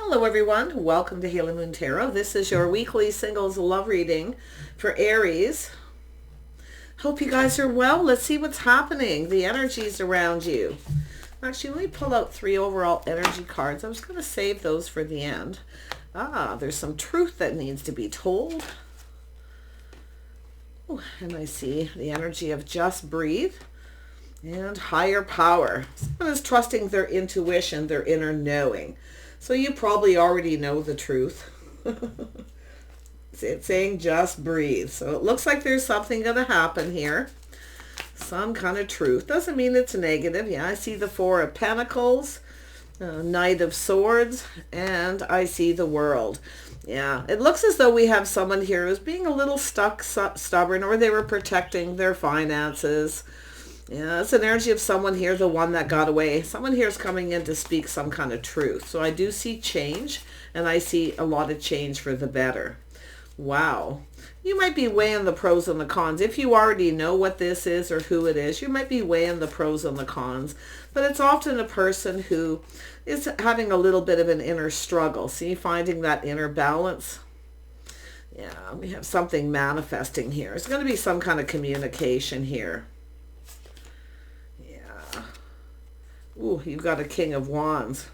Hello everyone, welcome to Halo Moon Tarot. This is your weekly singles love reading for Aries. Hope you guys are well. Let's see what's happening, the energies around you. Actually, let me pull out 3 overall energy cards. I was going to save those for the end. There's some truth that needs to be told. Ooh, and I see the energy of just breathe and higher power. Someone is trusting their intuition, their inner knowing. So you probably already know the truth. It's saying just breathe. So it looks like there's something going to happen here. Some kind of truth. Doesn't mean it's negative. Yeah, I see the 4 of Pentacles, Knight of Swords, and I see the World. Yeah, it looks as though we have someone here who's being a little stuck, stubborn, or they were protecting their finances. Yeah, it's an energy of someone here, the one that got away. Someone here is coming in to speak some kind of truth. So I do see change, and I see a lot of change for the better. Wow. You might be weighing the pros and the cons. If you already know what this is or who it is, you might be weighing the pros and the cons. But it's often a person who is having a little bit of an inner struggle. See, finding that inner balance. Yeah, we have something manifesting here. It's going to be some kind of communication here. Ooh, you've got a King of Wands.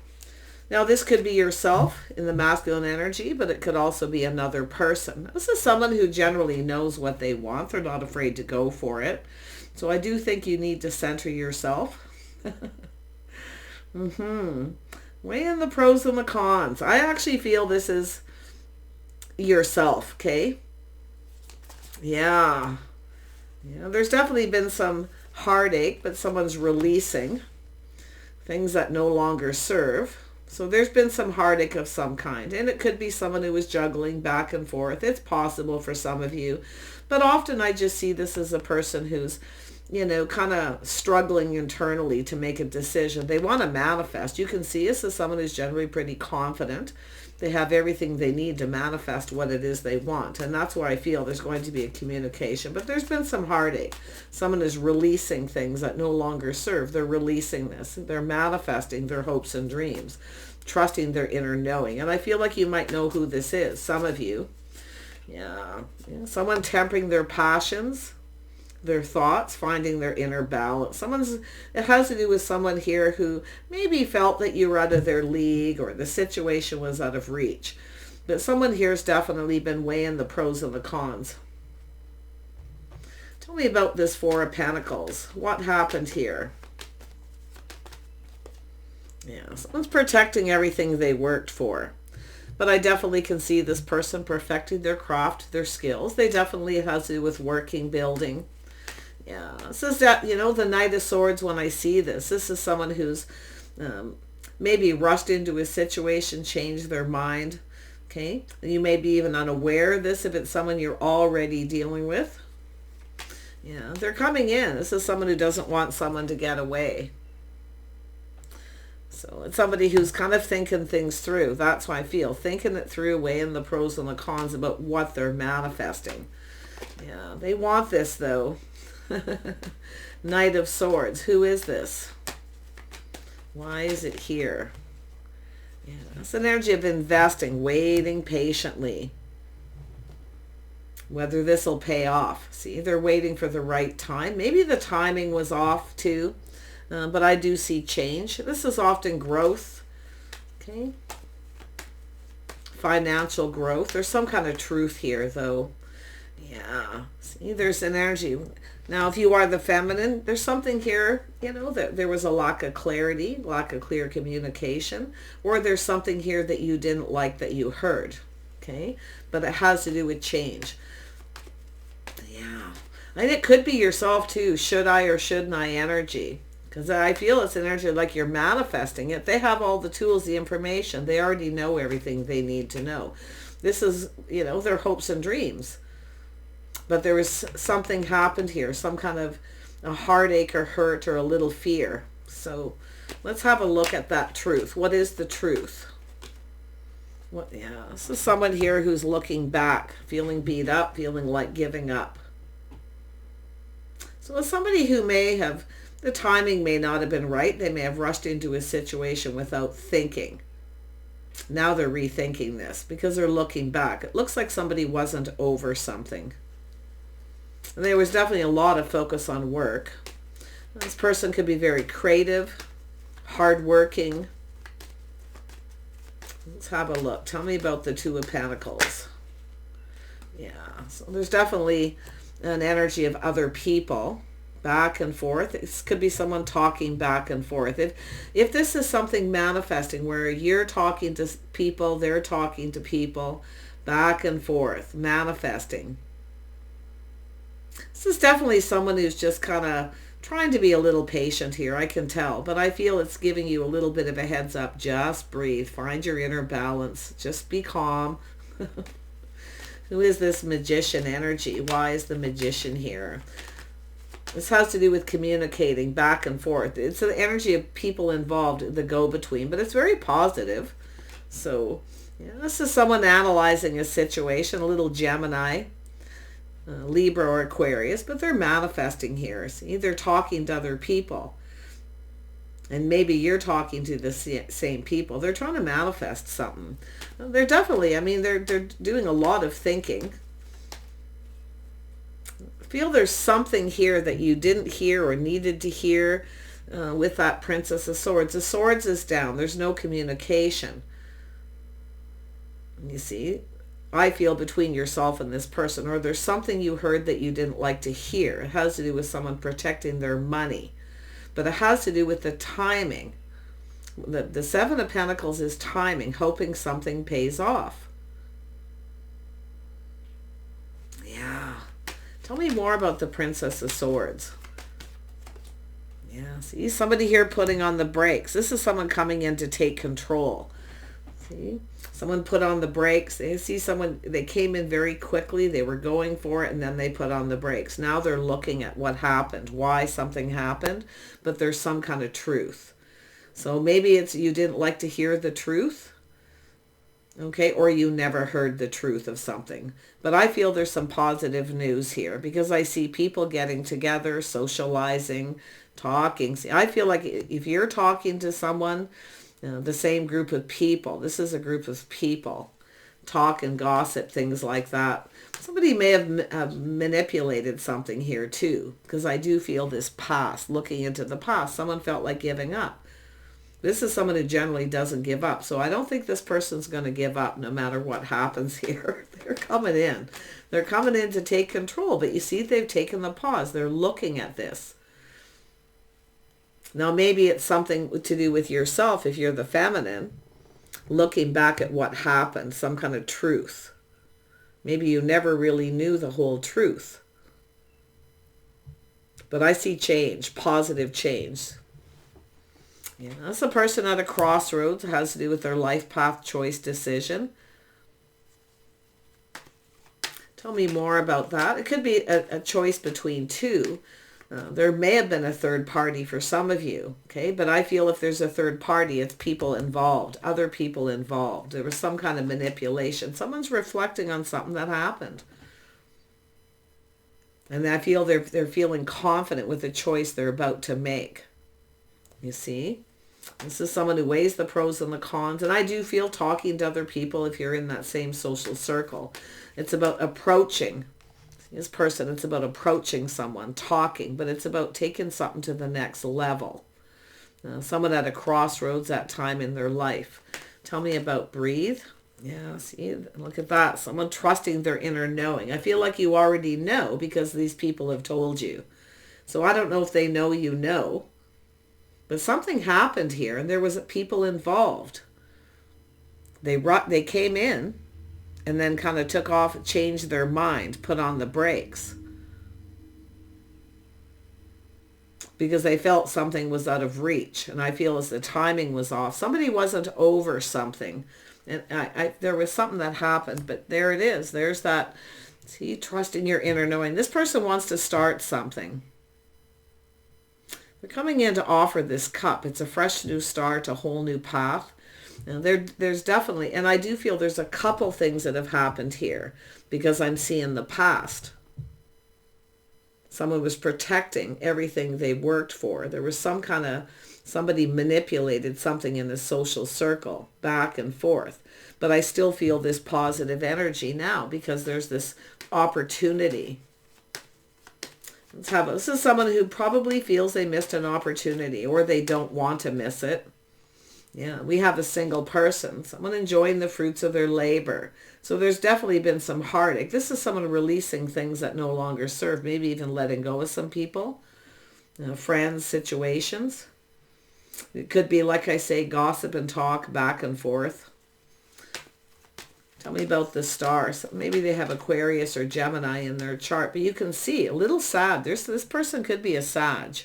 Now, this could be yourself in the masculine energy, but it could also be another person. This is someone who generally knows what they want. They're not afraid to go for it. So I do think you need to center yourself. Weigh in the pros and the cons. I actually feel this is yourself, okay? Yeah. There's definitely been some heartache, but someone's releasing things that no longer serve. So there's been some heartache of some kind, and it could be someone who was juggling back and forth. It's possible for some of you, but often I just see this as a person who's, kind of struggling internally to make a decision. They want to manifest. You can see this as someone who's generally pretty confident. They have everything they need to manifest what it is they want. And that's where I feel there's going to be a communication. But there's been some heartache. Someone is releasing things that no longer serve. They're releasing this. They're manifesting their hopes and dreams, trusting their inner knowing. And I feel like you might know who this is. Some of you. Yeah. Someone tempering their passions, their thoughts, finding their inner balance. It has to do with someone here who maybe felt that you were out of their league or the situation was out of reach. But someone here has definitely been weighing the pros and the cons. Tell me about this 4 of Pentacles. What happened here? Yeah, someone's protecting everything they worked for. But I definitely can see this person perfecting their craft, their skills. They definitely have to do with working, building. Yeah, this is that, the Knight of Swords. When I see this is someone who's maybe rushed into a situation, changed their mind. Okay, you may be even unaware of this if it's someone you're already dealing with. Yeah, they're coming in. This is someone who doesn't want someone to get away. So it's somebody who's kind of thinking things through. That's why I feel thinking it through, weighing the pros and the cons about what they're manifesting. Yeah, they want this though. Knight of Swords. Who is this? Why is it here? Yeah, it's an energy of investing, waiting patiently. Whether this will pay off. See, they're waiting for the right time. Maybe the timing was off too. But I do see change. This is often growth. Okay. Financial growth. There's some kind of truth here though. Yeah. See, there's an energy. Now, if you are the feminine, there's something here, that there was a lack of clarity, lack of clear communication, or there's something here that you didn't like that you heard. Okay. But it has to do with change. Yeah. And it could be yourself too. Should I or shouldn't I energy? Because I feel it's an energy like you're manifesting it. They have all the tools, the information. They already know everything they need to know. This is, their hopes and dreams. But there was something happened here, some kind of a heartache or hurt or a little fear. So let's have a look at that truth. What is the truth? This is someone here who's looking back, feeling beat up, feeling like giving up. So it's somebody who may have, the timing may not have been right. They may have rushed into a situation without thinking. Now they're rethinking this because they're looking back. It looks like somebody wasn't over something. And there was definitely a lot of focus on work. This person could be very creative, hardworking. Let's have a look. Tell me about the Two of Pentacles. Yeah, so there's definitely an energy of other people back and forth. This could be someone talking back and forth. If this is something manifesting where you're talking to people, they're talking to people, back and forth, manifesting. This is definitely someone who's just kind of trying to be a little patient here, I can tell. But I feel it's giving you a little bit of a heads up. Just breathe. Find your inner balance. Just be calm. Who is this Magician energy? Why is the Magician here? This has to do with communicating back and forth. It's the energy of people involved, the go-between, but it's very positive. So, yeah, this is someone analyzing a situation, a little Gemini, Libra or Aquarius, but they're manifesting here. See, they're talking to other people. And maybe you're talking to the same people. They're trying to manifest something. They're definitely, I mean, they're doing a lot of thinking. Feel there's something here that you didn't hear or needed to hear with that Princess of Swords. The Swords is down. There's no communication. You see, I feel between yourself and this person, or there's something you heard that you didn't like to hear. It has to do with someone protecting their money, but it has to do with the timing. The Seven of Pentacles is timing, hoping something pays off. Yeah. Tell me more about the Princess of Swords. Yeah, see, somebody here putting on the brakes. This is someone coming in to take control. See, someone put on the brakes. They see someone, they came in very quickly. They were going for it, and then they put on the brakes. Now they're looking at what happened, why something happened, but there's some kind of truth. So maybe it's you didn't like to hear the truth. Okay, or you never heard the truth of something. But I feel there's some positive news here because I see people getting together, socializing, talking. See, I feel like if you're talking to someone, the same group of people, this is a group of people, talk and gossip, things like that. Somebody may have manipulated something here too, because I do feel this past, looking into the past, someone felt like giving up. This is someone who generally doesn't give up. So I don't think this person's going to give up no matter what happens here. They're coming in. They're coming in to take control. But you see, they've taken the pause. They're looking at this. Now, maybe it's something to do with yourself if you're the feminine, looking back at what happened, some kind of truth. Maybe you never really knew the whole truth. But I see change, positive change. Yeah, that's a person at a crossroads. It has to do with their life path choice decision. Tell me more about that. It could be a choice between two. There may have been a third party for some of you, okay? But I feel if there's a third party, it's people involved, other people involved. There was some kind of manipulation. Someone's reflecting on something that happened. And I feel they're feeling confident with the choice they're about to make. You see? This is someone who weighs the pros and the cons. And I do feel talking to other people if you're in that same social circle. It's about approaching. This person, it's about approaching someone, talking, but it's about taking something to the next level. Someone at a crossroads at time in their life. Tell me about breathe. Yeah, see, look at that. Someone trusting their inner knowing. I feel like you already know because these people have told you. So I don't know if they know you know. But something happened here and there was people involved. They came in and then kind of took off, changed their mind, put on the brakes. Because they felt something was out of reach. And I feel as the timing was off. Somebody wasn't over something. And there was something that happened. But there it is. There's that, see, trust in your inner knowing. This person wants to start something. They're coming in to offer this cup. It's a fresh new start, a whole new path. And there's definitely, and I do feel there's a couple things that have happened here because I'm seeing the past. Someone was protecting everything they worked for. There was some kind of Somebody manipulated something in the social circle, back and forth. But I still feel this positive energy now because there's this opportunity. Let's have this is someone who probably feels they missed an opportunity or they don't want to miss it. Yeah, we have a single person, someone enjoying the fruits of their labor. So there's definitely been some heartache. This is someone releasing things that no longer serve, maybe even letting go of some people, friends, situations. It could be, like I say, gossip and talk back and forth. Tell me about the stars. Maybe they have Aquarius or Gemini in their chart, but you can see a little sad. This person could be a Sag.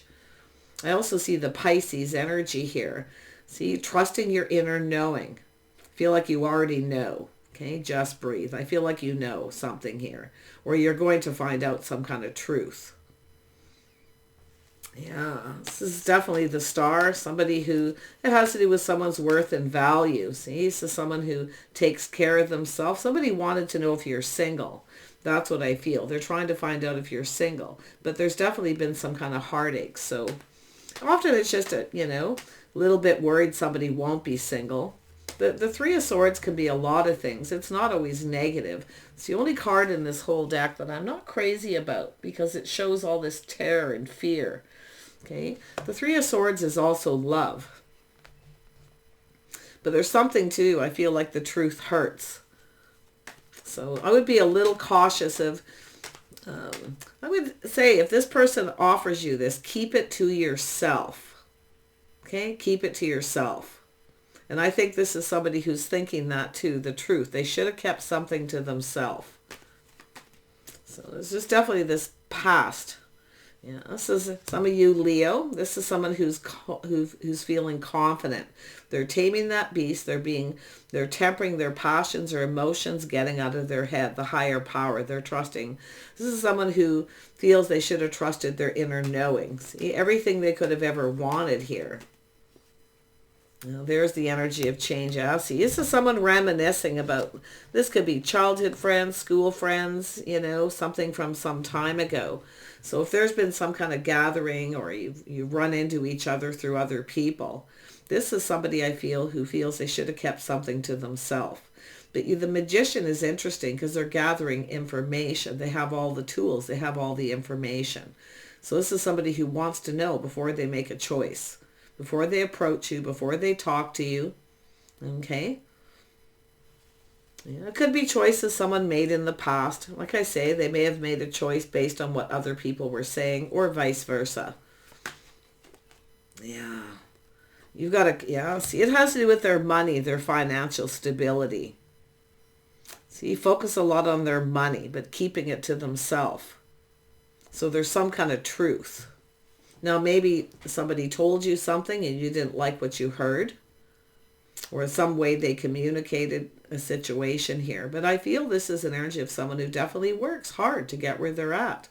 I also see the Pisces energy here. See, trusting your inner knowing. Feel like you already know. Okay, just breathe. I feel like you know something here, or you're going to find out some kind of truth. Yeah, this is definitely the star. Somebody who, it has to do with someone's worth and value. See, this is someone who takes care of themselves. Somebody wanted to know if you're single. That's what I feel. They're trying to find out if you're single. But there's definitely been some kind of heartache. So often it's just a, little bit worried somebody won't be single. The Three of Swords can be a lot of things. It's not always negative. It's the only card in this whole deck that I'm not crazy about because it shows all this terror and fear. Okay, the Three of Swords is also love. But there's something too, I feel like the truth hurts. So I would be a little cautious of, I would say if this person offers you this, keep it to yourself. Okay, keep it to yourself. And I think this is somebody who's thinking that too, the truth. They should have kept something to themselves. So there's just definitely this past. Yeah, this is some of you, Leo. This is someone who's feeling confident. They're taming that beast. They're tempering their passions or emotions, getting out of their head, the higher power. They're trusting. This is someone who feels they should have trusted their inner knowing. See, everything they could have ever wanted here. Now, there's the energy of change. See, this is someone reminiscing about, this could be childhood friends, school friends, something from some time ago. So if there's been some kind of gathering or you run into each other through other people, this is somebody I feel who feels they should have kept something to themselves. But the Magician is interesting because they're gathering information. They have all the tools. They have all the information. So this is somebody who wants to know before they make a choice, before they approach you, before they talk to you. Okay? Yeah, it could be choices someone made in the past. Like I say, they may have made a choice based on what other people were saying or vice versa. Yeah. You've got to, see, it has to do with their money, their financial stability. See, focus a lot on their money, but keeping it to themselves. So there's some kind of truth. Now, maybe somebody told you something and you didn't like what you heard, or some way they communicated a situation here. But I feel this is an energy of someone who definitely works hard to get where they're at.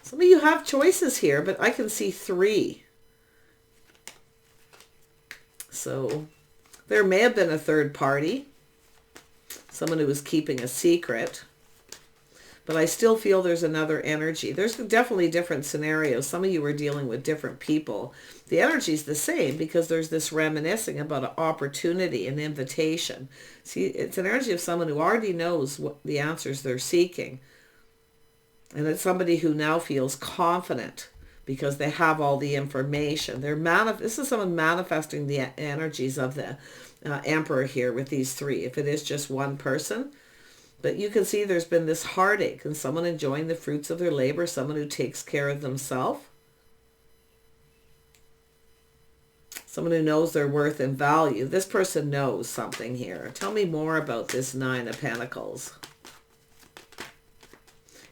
Some of you have choices here, but I can see 3. So there may have been a third party, someone who was keeping a secret. But I still feel there's another energy. There's definitely different scenarios. Some of you are dealing with different people. The energy is the same because there's this reminiscing about an opportunity, an invitation. See, it's an energy of someone who already knows what the answers they're seeking. And it's somebody who now feels confident because they have all the information. This is someone manifesting the energies of the Emperor here with these 3. If it is just one person. But you can see there's been this heartache and someone enjoying the fruits of their labor, someone who takes care of themselves, someone who knows their worth and value. This person knows something here. Tell me more about this 9 of Pentacles.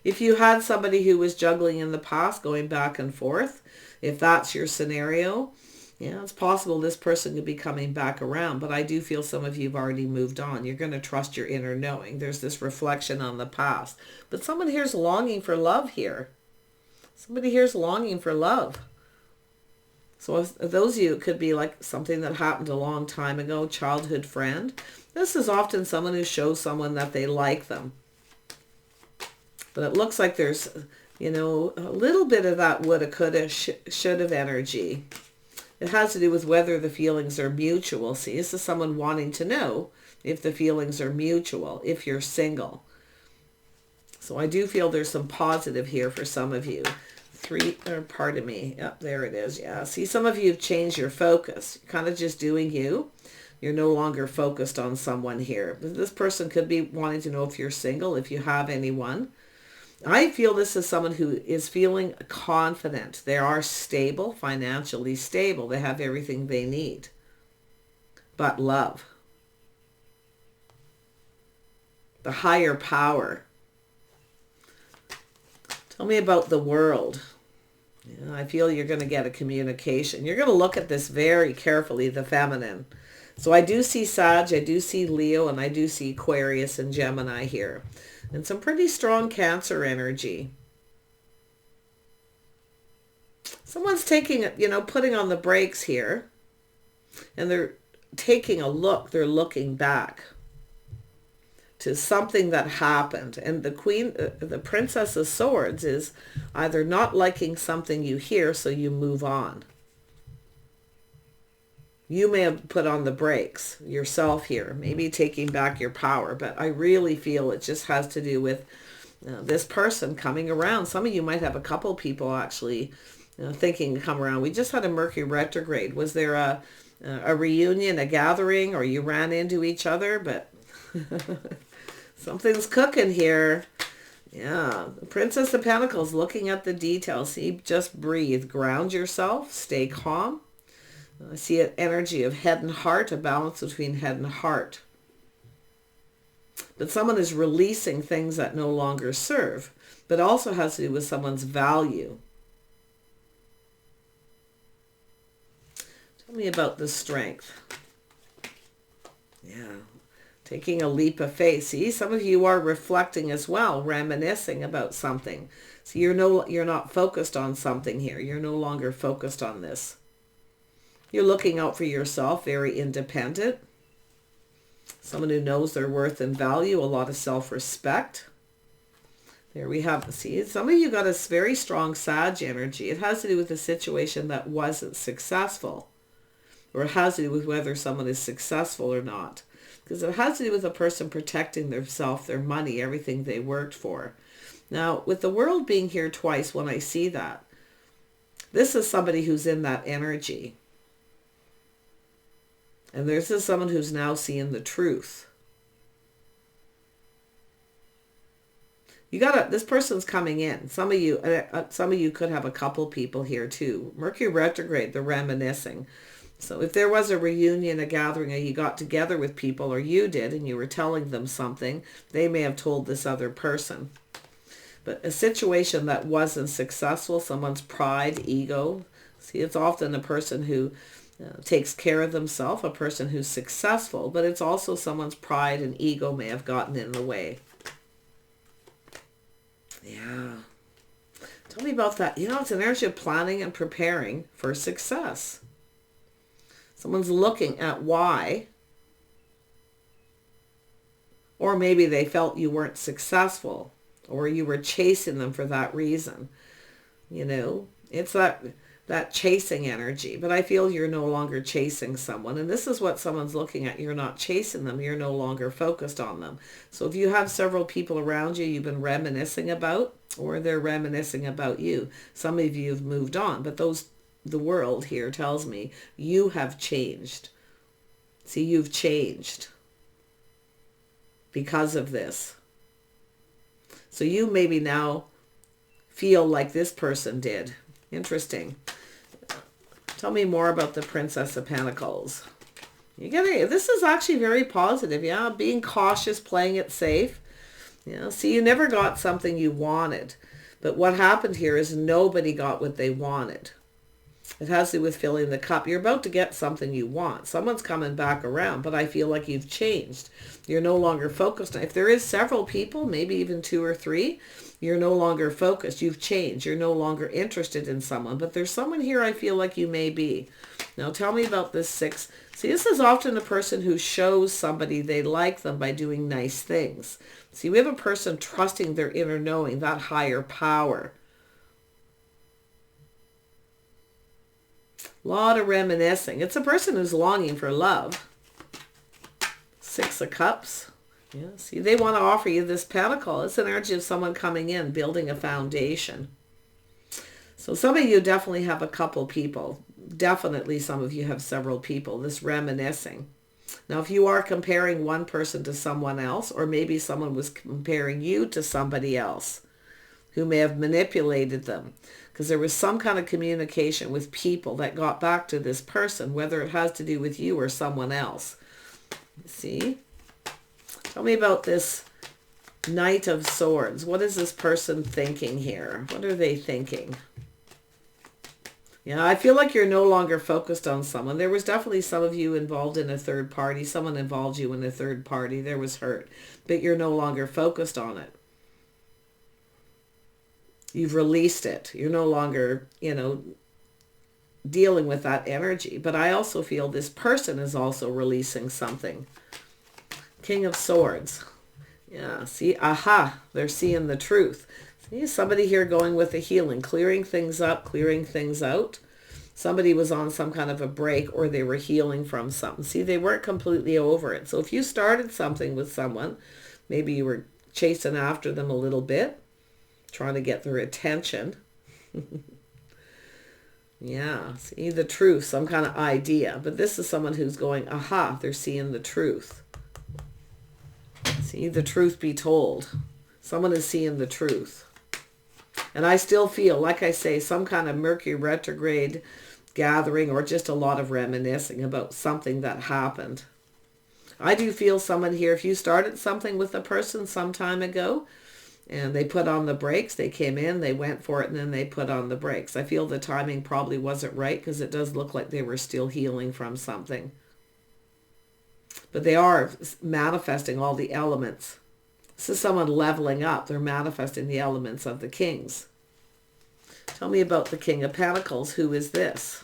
If you had somebody who was juggling in the past, going back and forth, if that's your scenario, yeah, it's possible this person could be coming back around, but I do feel some of you have already moved on. You're going to trust your inner knowing. There's this reflection on the past. But someone here's longing for love here. Somebody here's longing for love. So if those of you, it could be like something that happened a long time ago, childhood friend. This is often someone who shows someone that they like them. But it looks like there's you know, a little bit of that woulda, coulda, shoulda energy. It has to do with whether the feelings are mutual. See, this is someone wanting to know if the feelings are mutual, if you're single. So I do feel there's some positive here for some of you. Pardon me. Yep, there it is. Yeah. See, some of you have changed your focus. You're kind of just doing you. You're no longer focused on someone here. This person could be wanting to know if you're single, if you have anyone. I feel this is someone who is feeling confident. They are stable, financially stable. They have everything they need. But love. The higher power. Tell me about the world. Yeah, I feel you're going to get a communication. You're going to look at this very carefully, the feminine. So I do see Sag, I do see Leo, and I do see Aquarius and Gemini here. And some pretty strong Cancer energy. Someone's taking, you know, putting on the brakes here. And they're taking a look. They're looking back to something that happened. And the Princess of Swords is either not liking something you hear, so you move on. You may have put on the brakes yourself here, maybe taking back your power, but I really feel it just has to do with this person coming around. Some of you might have a couple people actually thinking to come around. We just had a Mercury retrograde. Was there a reunion, a gathering, or you ran into each other? But something's cooking here. Yeah, the Princess of Pentacles, looking at the details. See, just breathe, ground yourself, stay calm. I see an energy of head and heart, a balance between head and heart. But someone is releasing things that no longer serve, but also has to do with someone's value. Tell me about the strength. Yeah, taking a leap of faith. See, some of you are reflecting as well, reminiscing about something. So you're not focused on something here. You're no longer focused on this. You're looking out for yourself, very independent. Someone who knows their worth and value, a lot of self-respect. There we have, see, some of you got a very strong Sag energy. It has to do with a situation that wasn't successful. Or it has to do with whether someone is successful or not. Because it has to do with a person protecting themselves, their money, everything they worked for. Now, with the world being here twice, when I see that, this is somebody who's in that energy. And this is someone who's now seeing the truth. This person's coming in. Some of you could have a couple people here too. Mercury retrograde, they're reminiscing. So if there was a reunion, a gathering, or you got together with people, or you did, and you were telling them something, they may have told this other person. But a situation that wasn't successful, someone's pride, ego. See, it's often a person who takes care of themselves, a person who's successful, but it's also someone's pride and ego may have gotten in the way. Yeah. Tell me about that. You know, it's an energy of planning and preparing for success. Someone's looking at why, or maybe they felt you weren't successful, or you were chasing them for that reason. You know, it's that chasing energy, but I feel you're no longer chasing someone. And this is what someone's looking at. You're not chasing them. You're no longer focused on them. So if you have several people around you you've been reminiscing about, or they're reminiscing about you, some of you have moved on, but the world here tells me you have changed. See, you've changed because of this. So you maybe now feel like this person did. Interesting. Tell me more about the Princess of Pentacles. This is actually very positive. Yeah, being cautious, playing it safe. Yeah, see, you never got something you wanted. But what happened here is nobody got what they wanted. It has to do with filling the cup. You're about to get something you want. Someone's coming back around, but I feel like you've changed. You're no longer focused. If there is several people, maybe even 2 or 3, you're no longer focused. You've changed. You're no longer interested in someone. But there's someone here I feel like you may be. Now tell me about this 6. See, this is often a person who shows somebody they like them by doing nice things. See, we have a person trusting their inner knowing, that higher power. A lot of reminiscing. It's a person who's longing for love. 6 of Cups. Yeah, see, they want to offer you this pentacle. It's an energy of someone coming in, building a foundation. So some of you definitely have a couple people. Definitely some of you have several people. This reminiscing. Now, if you are comparing one person to someone else, or maybe someone was comparing you to somebody else who may have manipulated them, because there was some kind of communication with people that got back to this person, whether it has to do with you or someone else. See? Tell me about this Knight of Swords. What is this person thinking here? What are they thinking? Yeah, I feel like you're no longer focused on someone. There was definitely some of you involved in a third party. Someone involved you in a third party. There was hurt, but you're no longer focused on it. You've released it. You're no longer, dealing with that energy. But I also feel this person is also releasing something. King of Swords. Yeah, see, aha, they're seeing the truth. See, somebody here going with the healing, clearing things up, clearing things out. Somebody was on some kind of a break, or they were healing from something. See, they weren't completely over it. So if you started something with someone, maybe you were chasing after them a little bit, trying to get their attention. Yeah, see, the truth, some kind of idea. But this is someone who's going, aha, they're seeing the truth. See, the truth be told. Someone is seeing the truth. And I still feel, like I say, some kind of Mercury retrograde gathering, or just a lot of reminiscing about something that happened. I do feel someone here, if you started something with a person some time ago, and they put on the brakes, they came in, they went for it, and then they put on the brakes. I feel the timing probably wasn't right, because it does look like they were still healing from something. But they are manifesting all the elements. This is someone leveling up. They're manifesting the elements of the kings. Tell me about the King of Pentacles. Who is this?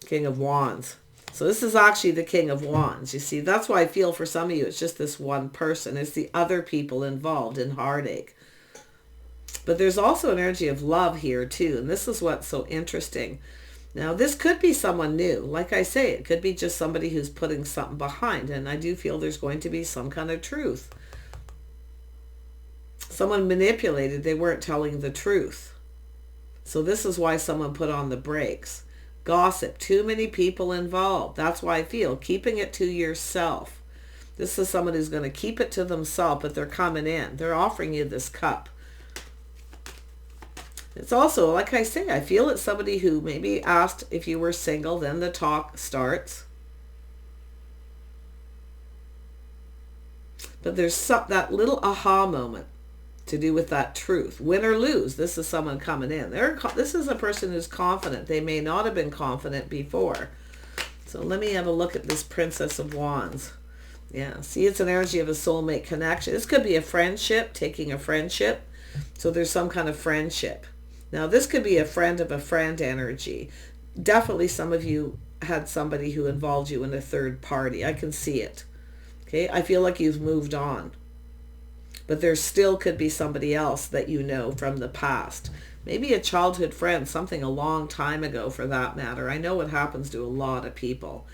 King of Wands. So this is actually the King of Wands. You see, that's why I feel for some of you it's just this one person. It's the other people involved in heartache. But there's also an energy of love here too. And this is what's so interesting. Now, this could be someone new. Like I say, it could be just somebody who's putting something behind. And I do feel there's going to be some kind of truth. Someone manipulated. They weren't telling the truth. So this is why someone put on the brakes. Gossip. Too many people involved. That's why I feel keeping it to yourself. This is someone who's going to keep it to themselves, but they're coming in. They're offering you this cup. It's also, like I say, I feel it's somebody who maybe asked if you were single, then the talk starts. But there's that little aha moment to do with that truth. Win or lose, this is someone coming in. This is a person who's confident. They may not have been confident before. So let me have a look at this Princess of Wands. Yeah, see, it's an energy of a soulmate connection. This could be a friendship, taking a friendship. So there's some kind of friendship. Now, this could be a friend of a friend energy. Definitely some of you had somebody who involved you in a third party. I can see it. Okay, I feel like you've moved on. But there still could be somebody else that you know from the past. Maybe a childhood friend, something a long time ago for that matter. I know it happens to a lot of people.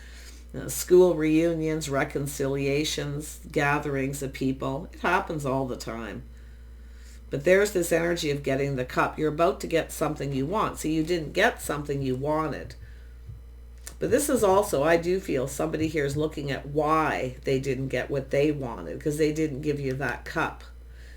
School reunions, reconciliations, gatherings of people. It happens all the time. But there's this energy of getting the cup. You're about to get something you want. So you didn't get something you wanted. But this is also, I do feel somebody here is looking at why they didn't get what they wanted, because they didn't give you that cup.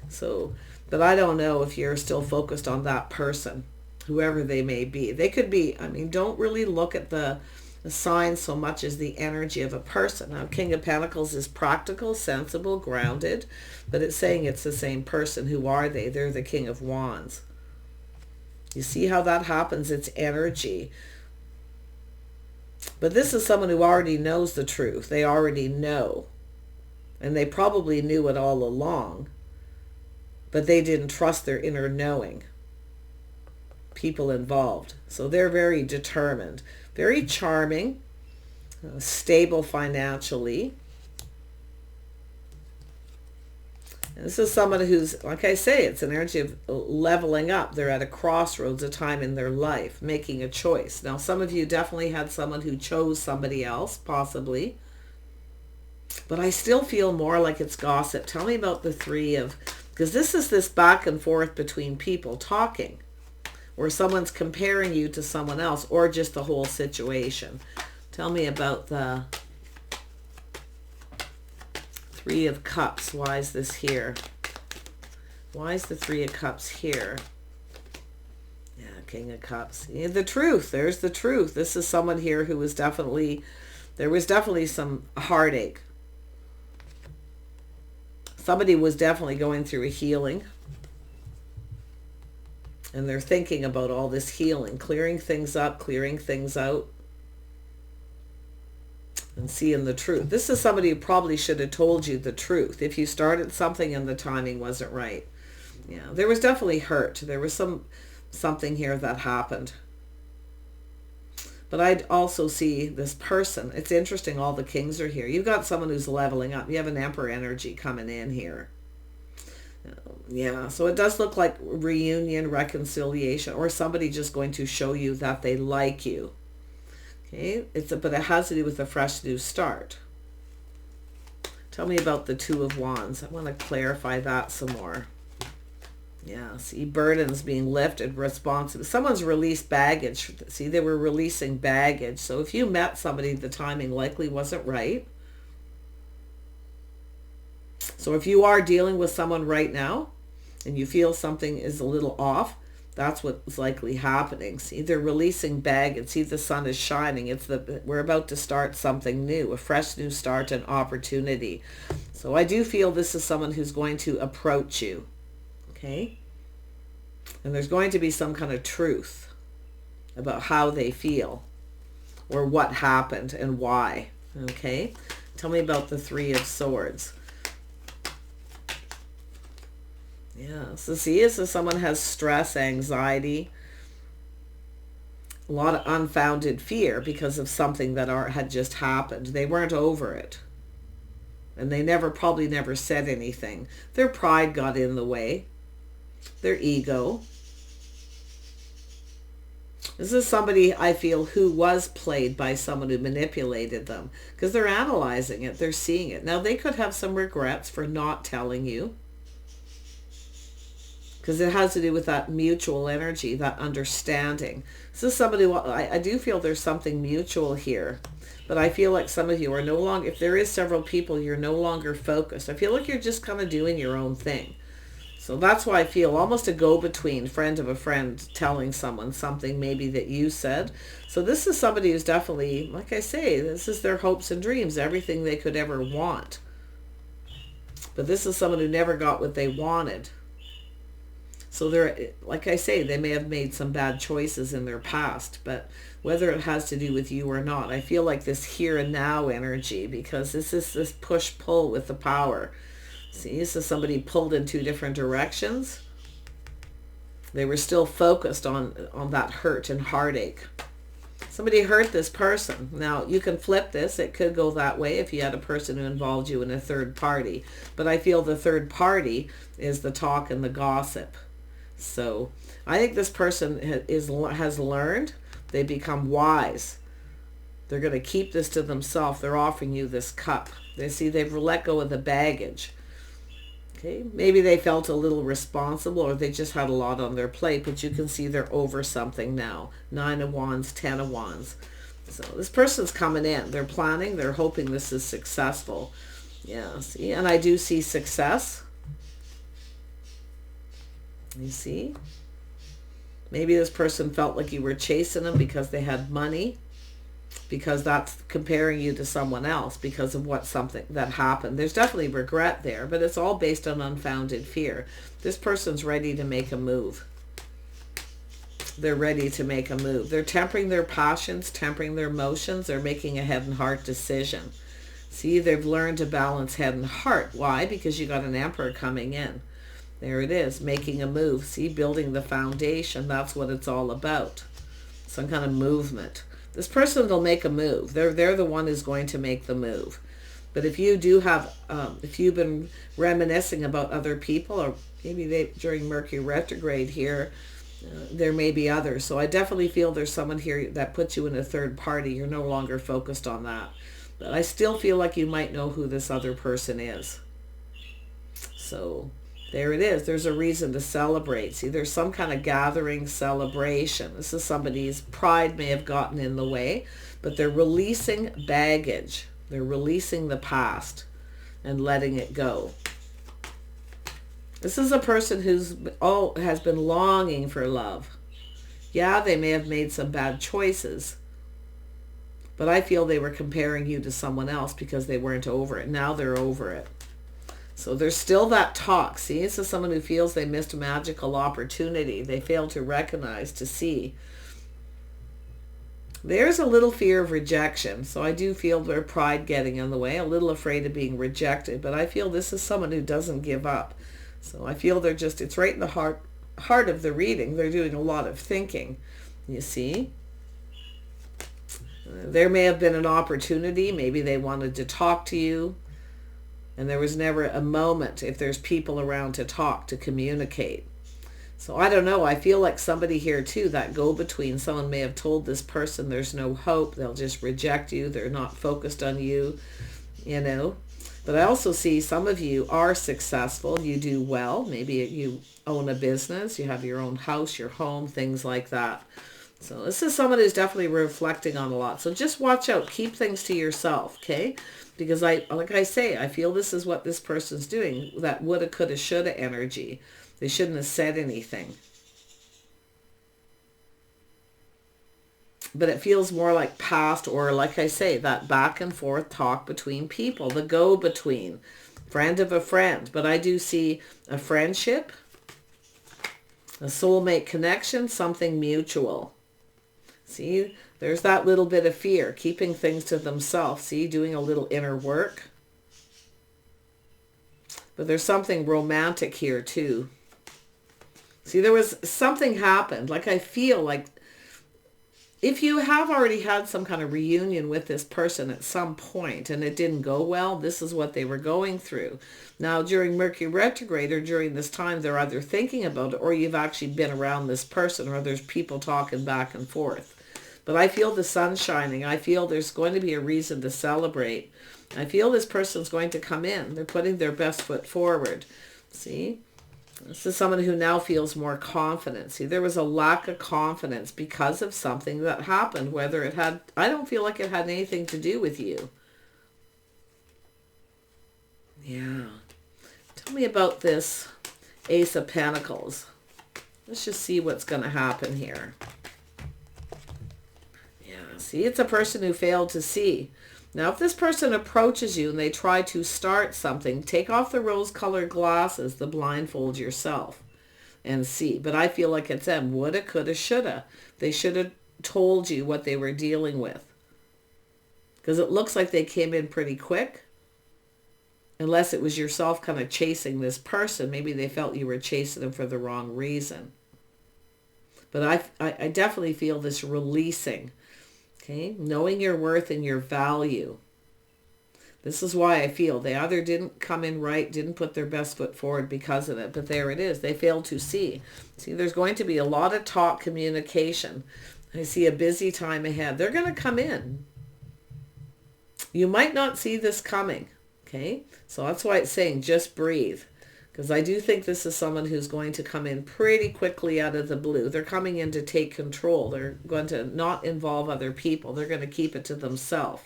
So, but I don't know if you're still focused on that person, whoever they may be. They could be, don't really look at the sign so much as the energy of a person. Now, King of Pentacles is practical, sensible, grounded, but it's saying it's the same person. Who are they? They're the King of Wands. You see how that happens? It's energy. But this is someone who already knows the truth. They already know. And they probably knew it all along, but they didn't trust their inner knowing. People involved. So they're very determined. Very charming, stable financially. This is someone who's, like I say, it's an energy of leveling up. They're at a crossroads, a time in their life, making a choice. Now, some of you definitely had someone who chose somebody else, possibly. But I still feel more like it's gossip. Tell me about the three of, because this is this back and forth between people talking, where someone's comparing you to someone else, or just the whole situation. Tell me about the Three of Cups. Why is this here? Why is the Three of Cups here? Yeah, King of Cups. Yeah, the truth. There's the truth. This is someone here who was definitely, there was definitely some heartache. Somebody was definitely going through a healing. And they're thinking about all this healing, clearing things up, clearing things out. And seeing the truth. This is somebody who probably should have told you the truth if you started something and the timing wasn't right. Yeah, there was definitely hurt. There was something here that happened. But I'd also see this person. It's interesting, all the kings are here. You've got someone who's leveling up. You have an Emperor energy coming in here. Yeah, so it does look like reunion, reconciliation, or somebody just going to show you that they like you. Okay, but it has to do with a fresh new start. Tell me about the Two of Wands. I want to clarify that some more. Yeah, see, burdens being lifted, responsible. Someone's released baggage. See, they were releasing baggage. So if you met somebody, the timing likely wasn't right. So if you are dealing with someone right now and you feel something is a little off, that's what's likely happening. See, they're releasing baggage. See, the sun is shining. We're about to start something new, a fresh new start, an opportunity. So I do feel this is someone who's going to approach you. Okay? And there's going to be some kind of truth about how they feel or what happened and why. Okay? Tell me about the Three of Swords. Yeah, so see, this is someone has stress, anxiety, a lot of unfounded fear because of something that had just happened. They weren't over it. And they probably never said anything. Their pride got in the way. Their ego. This is somebody, I feel, who was played by someone who manipulated them. Because they're analyzing it. They're seeing it. Now, they could have some regrets for not telling you. Because it has to do with that mutual energy, that understanding. This is somebody, I do feel there's something mutual here. But I feel like some of you are no longer, if there is several people, you're no longer focused. I feel like you're just kind of doing your own thing. So that's why I feel almost a go-between, friend of a friend telling someone something maybe that you said. So this is somebody who's definitely, like I say, this is their hopes and dreams, everything they could ever want. But this is someone who never got what they wanted. So they're, like I say, they may have made some bad choices in their past, but whether it has to do with you or not, I feel like this here and now energy, because this is this push-pull with the power. See, this is somebody pulled in two different directions. They were still focused on that hurt and heartache. Somebody hurt this person. Now, you can flip this. It could go that way if you had a person who involved you in a third party. But I feel the third party is the talk and the gossip. So I think this person has learned. They become wise. They're going to keep this to themselves. They're offering you this cup. They've let go of the baggage. Okay, maybe they felt a little responsible, or they just had a lot on their plate, but you can see they're over something now. 9 of Wands, 10 of Wands. So this person's coming in. They're planning. They're hoping this is successful. Yeah, see, and I do see success. You see? Maybe this person felt like you were chasing them because they had money, because that's comparing you to someone else because of something that happened. There's definitely regret there, but it's all based on unfounded fear. This person's ready to make a move. They're ready to make a move. They're tempering their passions, tempering their emotions. They're making a head and heart decision. See, they've learned to balance head and heart. Why? Because you got an Emperor coming in. There it is, making a move. See, building the foundation. That's what it's all about. Some kind of movement. This person will make a move. They're the one who's going to make the move. But if you do have, if you've been reminiscing about other people, or maybe during Mercury retrograde here, there may be others. So I definitely feel there's someone here that puts you in a third party. You're no longer focused on that. But I still feel like you might know who this other person is. So there it is. There's a reason to celebrate. See, there's some kind of gathering celebration. This is somebody's pride may have gotten in the way, but they're releasing baggage. They're releasing the past and letting it go. This is a person who's has been longing for love. Yeah, they may have made some bad choices, but I feel they were comparing you to someone else because they weren't over it. Now they're over it. So there's still that talk. See, this is someone who feels they missed a magical opportunity. They failed to recognize, to see. There's a little fear of rejection. So I do feel their pride getting in the way, a little afraid of being rejected. But I feel this is someone who doesn't give up. So I feel they're just, it's right in the heart of the reading. They're doing a lot of thinking, you see. There may have been an opportunity. Maybe they wanted to talk to you. And there was never a moment, if there's people around to talk, to communicate. So I don't know. I feel like somebody here too, that go-between, someone may have told this person there's no hope. They'll just reject you. They're not focused on you, you know. But I also see some of you are successful. You do well. Maybe you own a business. You have your own house, your home, things like that. So this is someone who's definitely reflecting on a lot. So just watch out. Keep things to yourself, okay? Because like I say, I feel this is what this person's doing. That woulda, coulda, shoulda energy. They shouldn't have said anything. But it feels more like past, or like I say, that back and forth talk between people. The go-between. Friend of a friend. But I do see a friendship, a soulmate connection, something mutual. See, there's that little bit of fear, keeping things to themselves. See, doing a little inner work. But there's something romantic here too. See, there was something happened. Like I feel like if you have already had some kind of reunion with this person at some point and it didn't go well, this is what they were going through. Now, during Mercury retrograde or during this time, they're either thinking about it or you've actually been around this person, or there's people talking back and forth. But I feel the sun shining. I feel there's going to be a reason to celebrate. I feel this person's going to come in. They're putting their best foot forward. See? This is someone who now feels more confident. See, there was a lack of confidence because of something that happened, whether it had, I don't feel like it had anything to do with you. Yeah. Tell me about this Ace of Pentacles. Let's just see what's going to happen here. Yeah, see, it's a person who failed to see. Now, if this person approaches you and they try to start something, take off the rose-colored glasses, the blindfold yourself, and see. But I feel like it's them. Woulda, coulda, shoulda. They should have told you what they were dealing with. Because it looks like they came in pretty quick. Unless it was yourself kind of chasing this person. Maybe they felt you were chasing them for the wrong reason. But I definitely feel this releasing. Okay, knowing your worth and your value. This is why I feel they either didn't come in right, didn't put their best foot forward because of it, but there it is. They failed to see. See, there's going to be a lot of talk, communication. I see a busy time ahead. They're going to come in. You might not see this coming, okay? So that's why it's saying just breathe. Because I do think this is someone who's going to come in pretty quickly out of the blue. They're coming in to take control. They're going to not involve other people. They're going to keep it to themselves.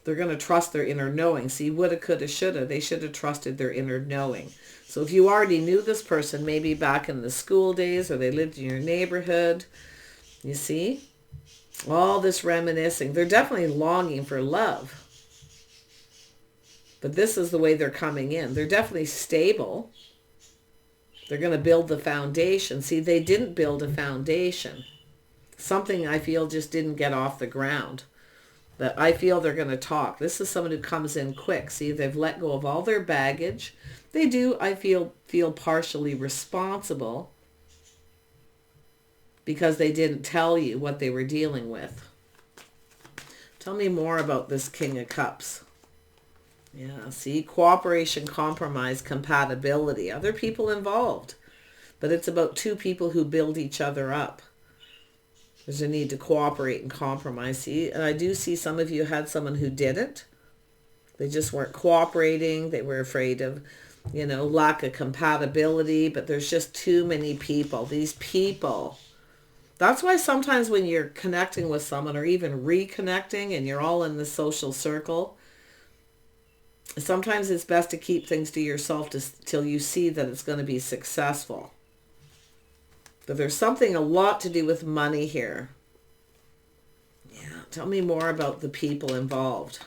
They're going to trust their inner knowing. See, woulda, coulda, shoulda. They should have trusted their inner knowing. So if you already knew this person, maybe back in the school days, or they lived in your neighborhood, you see? All this reminiscing. They're definitely longing for love. But this is the way they're coming in. They're definitely stable. They're going to build the foundation. See, they didn't build a foundation. Something I feel just didn't get off the ground. But I feel they're going to talk. This is someone who comes in quick. See, they've let go of all their baggage. They do, I feel partially responsible because they didn't tell you what they were dealing with. Tell me more about this King of Cups. Yeah, see, cooperation, compromise, compatibility, other people involved. But it's about two people who build each other up. There's a need to cooperate and compromise. See, and I do see some of you had someone who didn't. They just weren't cooperating. They were afraid of, you know, lack of compatibility. But there's just too many people. These people. That's why sometimes when you're connecting with someone or even reconnecting and you're all in the social circle, sometimes it's best to keep things to yourself till you see that it's going to be successful. But there's something a lot to do with money here. Yeah, tell me more about the people involved.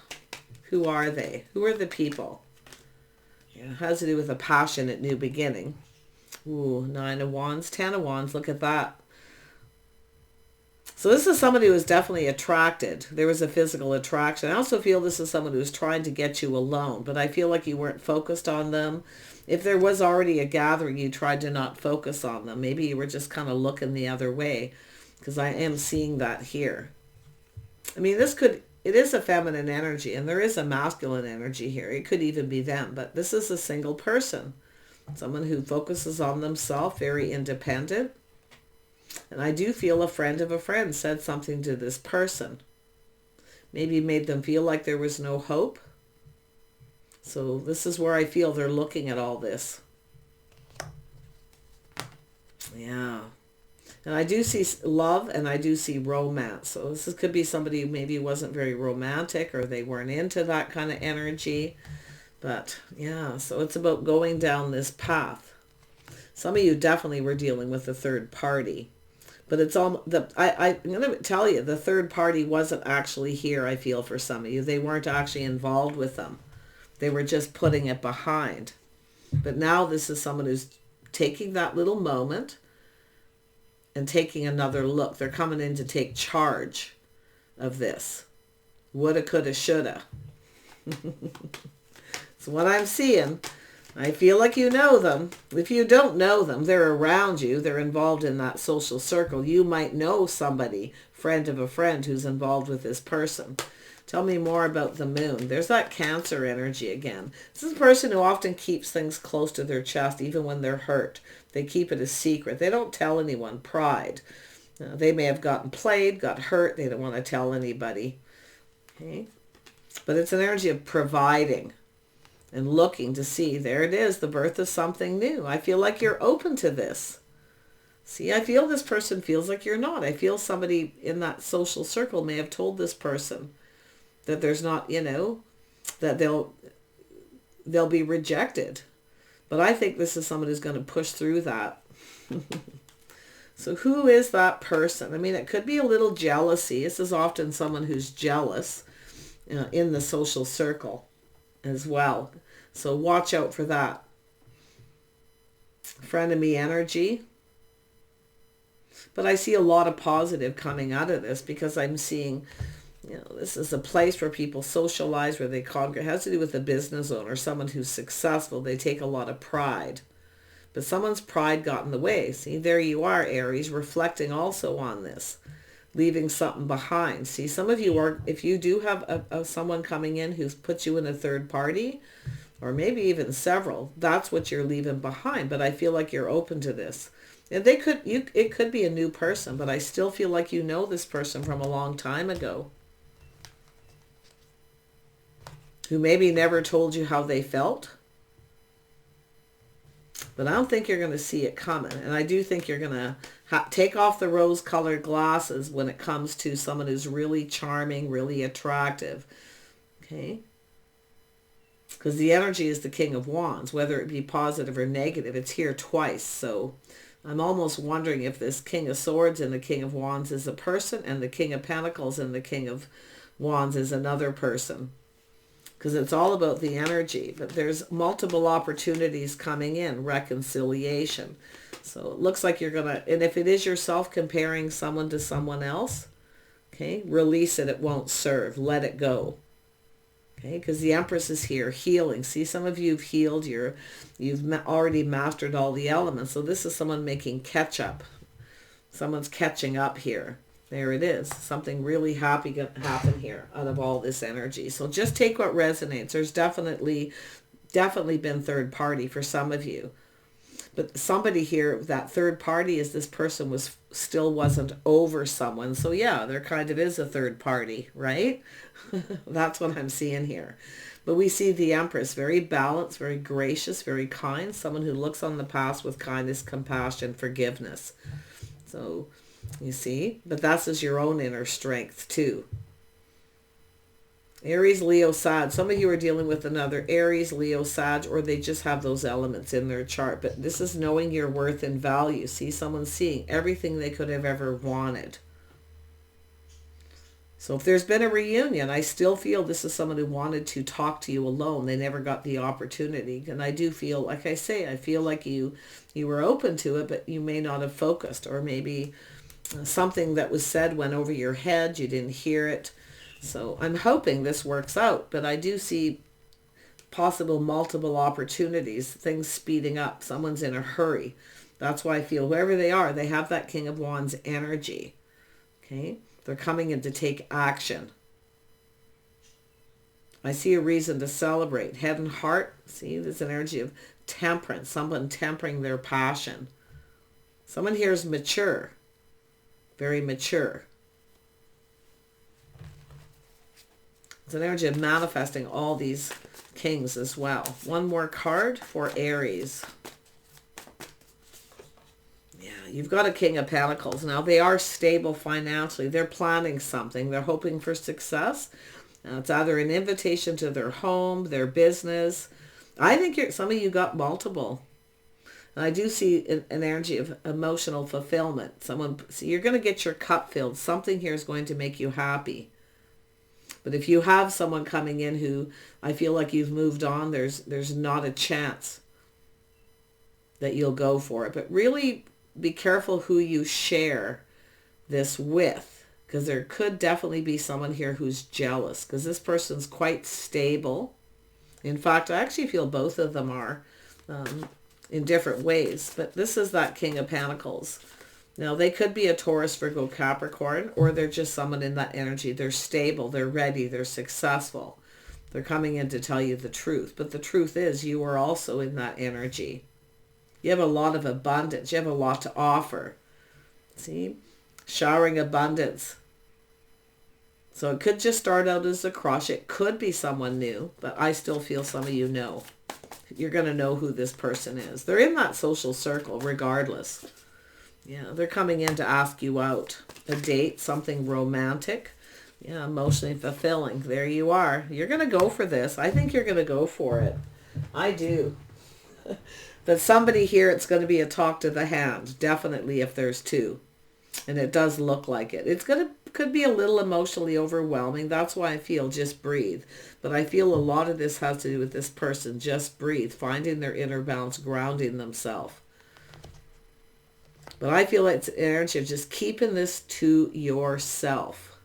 Who are they? Who are the people? Yeah, it has to do with a passionate new beginning. Ooh, 9 of Wands, 10 of Wands. Look at that. So this is somebody who was definitely attracted. There was a physical attraction. I also feel this is someone who was trying to get you alone, but I feel like you weren't focused on them. If there was already a gathering, you tried to not focus on them. Maybe you were just kind of looking the other way, because I am seeing that here. I mean, it is a feminine energy, and there is a masculine energy here. It could even be them, but this is a single person. Someone who focuses on themselves, very independent. And I do feel a friend of a friend said something to this person. Maybe made them feel like there was no hope. So this is where I feel they're looking at all this. Yeah. And I do see love and I do see romance. So this could be somebody who maybe wasn't very romantic or they weren't into that kind of energy. But yeah, so it's about going down this path. Some of you definitely were dealing with a third party. But it's all I'm going to tell you, the third party wasn't actually here, I feel, for some of you. They weren't actually involved with them. They were just putting it behind. But now this is someone who's taking that little moment and taking another look. They're coming in to take charge of this. Woulda, coulda, shoulda. So what I'm seeing, I feel like you know them. If you don't know them, they're around you. They're involved in that social circle. You might know somebody, friend of a friend, who's involved with this person. Tell me more about the moon. There's that Cancer energy again. This is a person who often keeps things close to their chest, even when they're hurt. They keep it a secret. They don't tell anyone. Pride. They may have gotten played, got hurt. They don't want to tell anybody. Okay? But it's an energy of providing and looking to see. There it is, the birth of something new. I feel like you're open to this. See, I feel this person feels like you're not. I feel somebody in that social circle may have told this person that there's not, you know, that they'll be rejected. But I think this is someone who's going to push through that. So who is that person? I mean, it could be a little jealousy. This is often someone who's jealous in the social circle as well. So watch out for that. Frenemy energy. But I see a lot of positive coming out of this because I'm seeing, you know, this is a place where people socialize, where they congregate. It has to do with a business owner, someone who's successful. They take a lot of pride. But someone's pride got in the way. See, there you are, Aries, reflecting also on this. Leaving something behind. See, some of you are, if you do have someone coming in who's put you in a third party, or maybe even several, that's what you're leaving behind. But I feel like you're open to this. And it could be a new person, but I still feel like you know this person from a long time ago, who maybe never told you how they felt. But I don't think you're going to see it coming. And I do think you're going to take off the rose-colored glasses when it comes to someone who's really charming, really attractive. Okay? Because the energy is the King of Wands, whether it be positive or negative. It's here twice. So I'm almost wondering if this King of Swords and the King of Wands is a person, and the King of Pentacles and the King of Wands is another person. Because it's all about the energy. But there's multiple opportunities coming in. Reconciliation. So it looks like you're going to, and if it is yourself comparing someone to someone else, okay, release it. It won't serve. Let it go. Okay, because the Empress is here, healing. See, some of you have healed. You've already mastered all the elements. So this is someone making catch up. Someone's catching up here. There it is. Something really happy going to happen here out of all this energy. So just take what resonates. There's definitely been third party for some of you. But somebody here, that third party is this person still wasn't over someone. So yeah, there kind of is a third party, right? That's what I'm seeing here. But we see the Empress, very balanced, very gracious, very kind. Someone who looks on the past with kindness, compassion, forgiveness. So you see, but that's just your own inner strength too. Aries, Leo, Sag. Some of you are dealing with another Aries, Leo, Sag, or they just have those elements in their chart. But this is knowing your worth and value. See, someone seeing everything they could have ever wanted. So if there's been a reunion, I still feel this is someone who wanted to talk to you alone. They never got the opportunity. And I do feel, like I say, I feel like you were open to it, but you may not have focused. Or maybe something that was said went over your head. You didn't hear it. So I'm hoping this works out. But I do see possible multiple opportunities, things speeding up. Someone's in a hurry. That's why I feel wherever they are, they have that King of Wands energy. Okay? They're coming in to take action. I see a reason to celebrate. Head and heart. See, there's an energy of temperance. Someone tempering their passion. Someone here is mature. Very mature. It's an energy of manifesting all these kings as well. One more card for Aries. You've got a King of Pentacles. Now, they are stable financially. They're planning something. They're hoping for success. Now, it's either an invitation to their home, their business. I think some of you got multiple. And I do see an energy of emotional fulfillment. So you're going to get your cup filled. Something here is going to make you happy. But if you have someone coming in who I feel like you've moved on, there's not a chance that you'll go for it. But really be careful who you share this with, because there could definitely be someone here who's jealous, because this person's quite stable. In fact, I actually feel both of them are in different ways, but this is that King of Pentacles. Now, they could be a Taurus, Virgo, Capricorn, or they're just someone in that energy. They're stable, they're ready, they're successful. They're coming in to tell you the truth, but the truth is you are also in that energy. You have a lot of abundance. You have a lot to offer. See? Showering abundance. So it could just start out as a crush. It could be someone new, but I still feel some of you know. You're going to know who this person is. They're in that social circle regardless. Yeah, they're coming in to ask you out. A date, something romantic. Yeah, emotionally fulfilling. There you are. You're going to go for this. I think you're going to go for it. I do. But somebody here, it's going to be a talk to the hand, definitely, if there's two. And it does look like it. Could be a little emotionally overwhelming. That's why I feel just breathe. But I feel a lot of this has to do with this person. Just breathe, finding their inner balance, grounding themselves. But I feel like it's energy of just keeping this to yourself.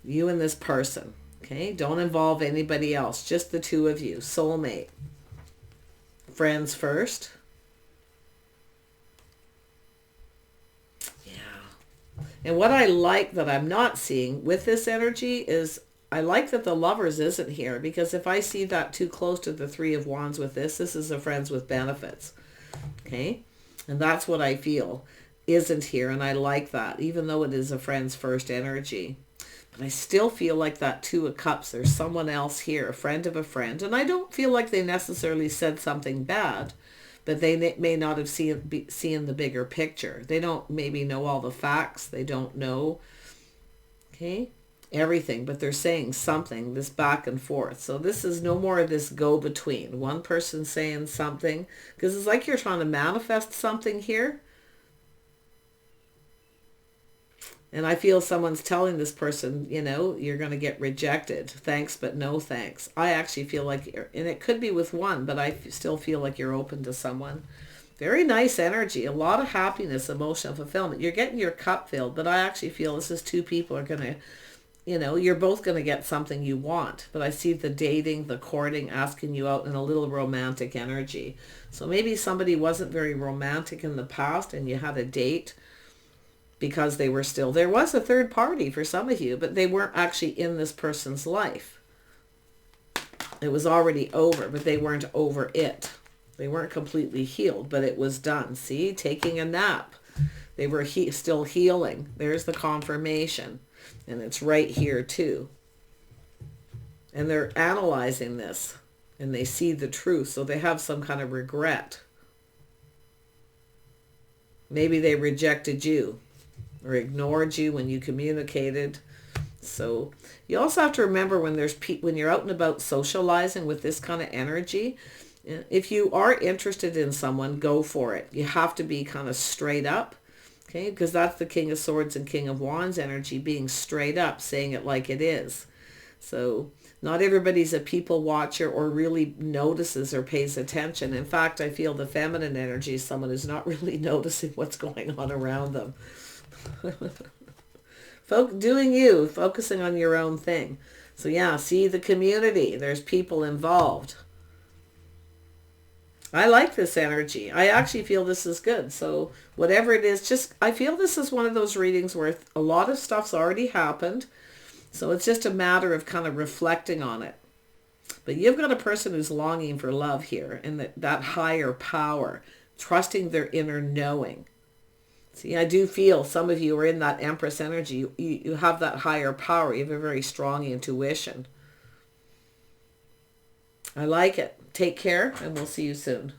You and this person. Okay? Don't involve anybody else. Just the two of you. Soulmate. Friends first. Yeah. And what I like that I'm not seeing with this energy is I like that the Lovers isn't here, because if I see that too close to the Three of Wands with this is a friends with benefits. Okay? And that's what I feel isn't here, and I like that, even though it is a friends first energy. But I still feel like that Two of Cups, there's someone else here, a friend of a friend. And I don't feel like they necessarily said something bad, but they may not have seen the bigger picture. They don't maybe know all the facts. They don't know, okay, everything, but they're saying something, this back and forth. So this is no more of this go-between. One person saying something, because it's like you're trying to manifest something here. And I feel someone's telling this person, you know, you're going to get rejected. Thanks, but no thanks. I actually feel like, and it could be with one, but I still feel like you're open to someone. Very nice energy. A lot of happiness, emotional fulfillment. You're getting your cup filled, but I actually feel this is two people are going to, you know, you're both going to get something you want. But I see the dating, the courting, asking you out, and a little romantic energy. So maybe somebody wasn't very romantic in the past and you had a date. because they were still, there was a third party for some of you, but they weren't actually in this person's life. It was already over, but they weren't over it. They weren't completely healed, but it was done. See, taking a nap. They were still healing. There's the confirmation. And it's right here too. And they're analyzing this. And they see the truth. So they have some kind of regret. Maybe they rejected you. Or ignored you when you communicated. So you also have to remember when when you're out and about socializing with this kind of energy, if you are interested in someone, go for it. You have to be kind of straight up, okay? Because that's the King of Swords and King of Wands energy, being straight up, saying it like it is. So not everybody's a people watcher or really notices or pays attention. In fact, I feel the feminine energy is someone who's not really noticing what's going on around them. Doing you, focusing on your own thing. So yeah, see the community. There's people involved. I like this energy. I actually feel this is good. So whatever it is, I feel this is one of those readings where a lot of stuff's already happened. So it's just a matter of kind of reflecting on it. But you've got a person who's longing for love here, and that higher power, trusting their inner knowing. See, I do feel some of you are in that Empress energy. You have that higher power. You have a very strong intuition. I like it. Take care, and we'll see you soon.